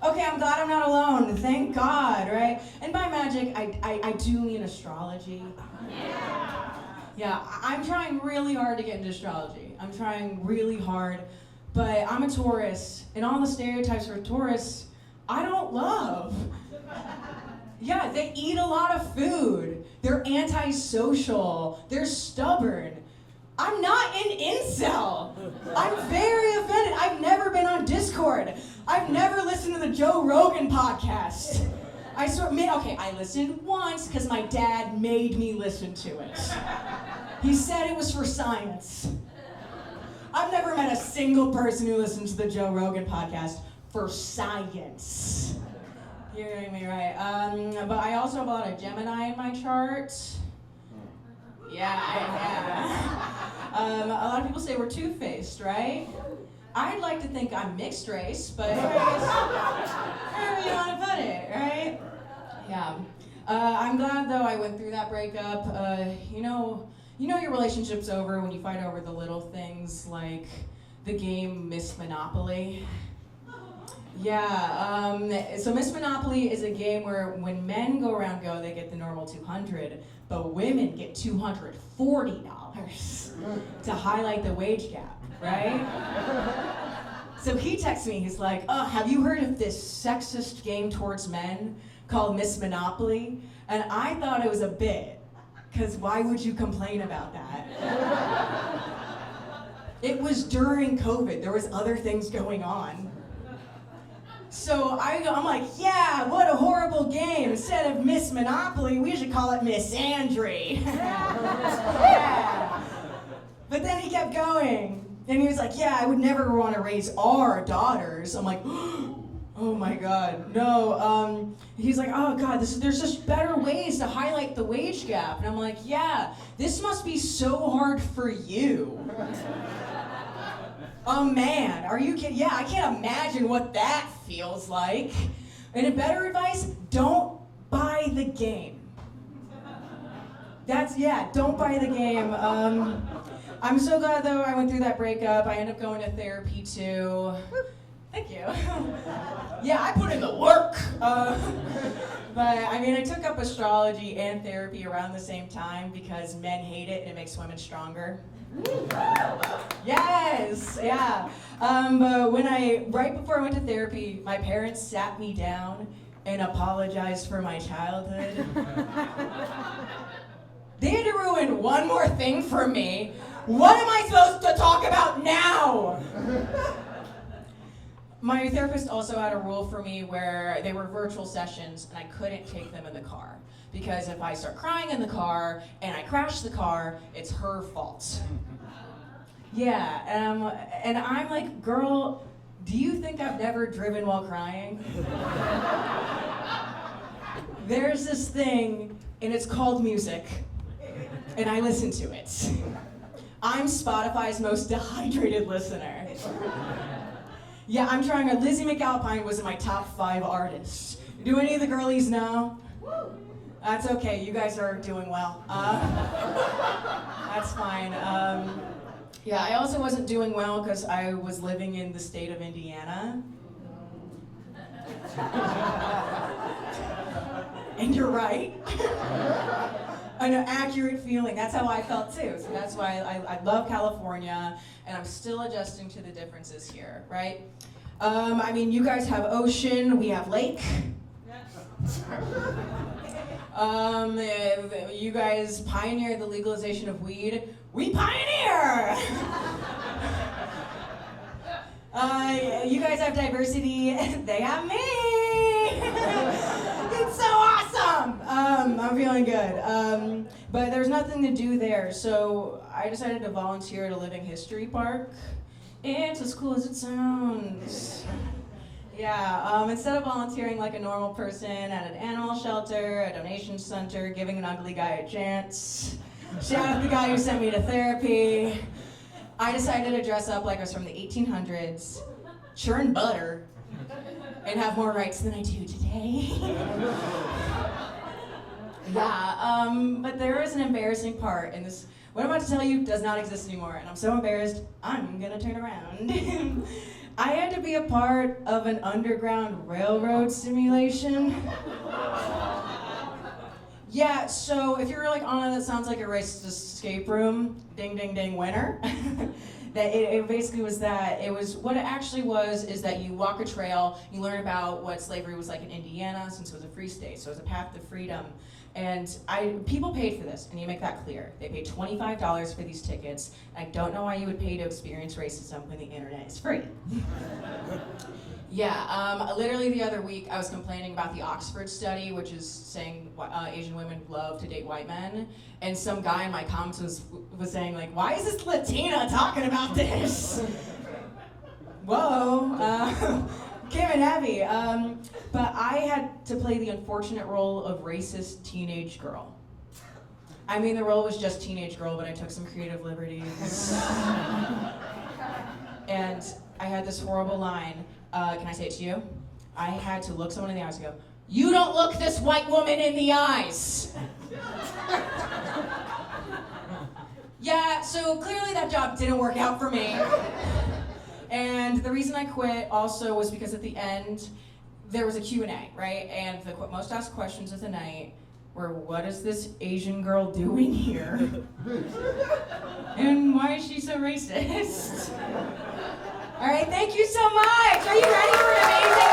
Okay, I'm glad I'm not alone. Thank God, right? And by magic, I do mean astrology. Yeah, I'm trying really hard to get into astrology. I'm trying really hard, but I'm a Taurus, and all the stereotypes for Taurus, I don't love. Yeah, they eat a lot of food. They're antisocial. They're stubborn. I'm not an incel. I'm very offended. I've never been on Discord. I've never listened to the Joe Rogan podcast. I listened once because my dad made me listen to it. He said it was for science. I've never met a single person who listens to the Joe Rogan podcast for science. You're hearing me right. But I also have a lot of Gemini in my chart. Yeah. A lot of people say we're two-faced, right? I'd like to think I'm mixed race, but however you want to put it, right? Yeah. I'm glad, though, I went through that breakup. You know your relationship's over when you fight over the little things like the game Miss Monopoly. Yeah, so Miss Monopoly is a game where when men go around Go, they get the normal 200, but women get $240 to highlight the wage gap, right? So he texts me, he's like, oh, have you heard of this sexist game towards men called Miss Monopoly? And I thought it was a bit, because why would you complain about that? It was during COVID, there was other things going on. So I'm like, yeah, what a horrible game. Instead of Miss Monopoly, we should call it Miss Andre. Yeah. But then he kept going. And he was like, yeah, I would never want to raise our daughters. I'm like, oh my God, no. He's like, oh God, there's just better ways to highlight the wage gap. And I'm like, yeah, this must be so hard for you. Oh man, are you kidding? Yeah, I can't imagine what that feels like. And a better advice, don't buy the game. Don't buy the game. I'm so glad though I went through that breakup. I ended up going to therapy too. Thank you. Yeah, I put in the work. But I mean, I took up astrology and therapy around the same time because men hate it and it makes women stronger. Yes, yeah. But right before I went to therapy, my parents sat me down and apologized for my childhood. They had to ruin one more thing for me. What am I supposed to talk about now? My therapist also had a rule for me where they were virtual sessions and I couldn't take them in the car. Because if I start crying in the car and I crash the car, it's her fault. Yeah, and I'm like, girl, do you think I've never driven while crying? There's this thing, and it's called music, and I listen to it. I'm Spotify's most dehydrated listener. Yeah, I'm trying. Lizzie McAlpine was in my top 5 artists. Do any of the girlies know? That's okay, you guys are doing well. That's fine. Yeah, I also wasn't doing well because I was living in the state of Indiana. And you're right. An accurate feeling. That's how I felt too. So that's why I love California, and I'm still adjusting to the differences here, right? I mean, you guys have ocean, we have lake. You guys pioneered the legalization of weed. We pioneer! You guys have diversity. They have me! It's so awesome! I'm feeling good. But there's nothing to do there, so I decided to volunteer at a living history park. It's as cool as it sounds. Yeah, instead of volunteering like a normal person at an animal shelter, a donation center, giving an ugly guy a chance, shout out the guy who sent me to therapy, I decided to dress up like I was from the 1800s, churn butter, and have more rights than I do today. Yeah, but there is an embarrassing part, and what I'm about to tell you does not exist anymore, and I'm so embarrassed, I'm gonna turn around. I had to be a part of an underground railroad simulation. Yeah, so if you're like on it, that sounds like a racist escape room. Ding, ding, ding, winner. That it basically was that. It was what it actually was is that you walk a trail, you learn about what slavery was like in Indiana, since it was a free state, so it was a path to freedom. And people paid for this, and you make that clear. They paid $25 for these tickets. I don't know why you would pay to experience racism when the internet is free. Yeah, literally the other week I was complaining about the Oxford study, which is saying Asian women love to date white men, and some guy in my comments was saying like, why is this Latina talking about this? Whoa, came in heavy. But I had to play the unfortunate role of racist teenage girl. I mean, the role was just teenage girl, but I took some creative liberties. And I had this horrible line. Can I say it to you? I had to look someone in the eyes and go, "You don't look this white woman in the eyes." Yeah, so clearly that job didn't work out for me. And the reason I quit also was because at the end, there was a Q&A, right? And the most asked questions of the night were, what is this Asian girl doing here? And why is she so racist? All right, thank you so much. Are you ready for an amazing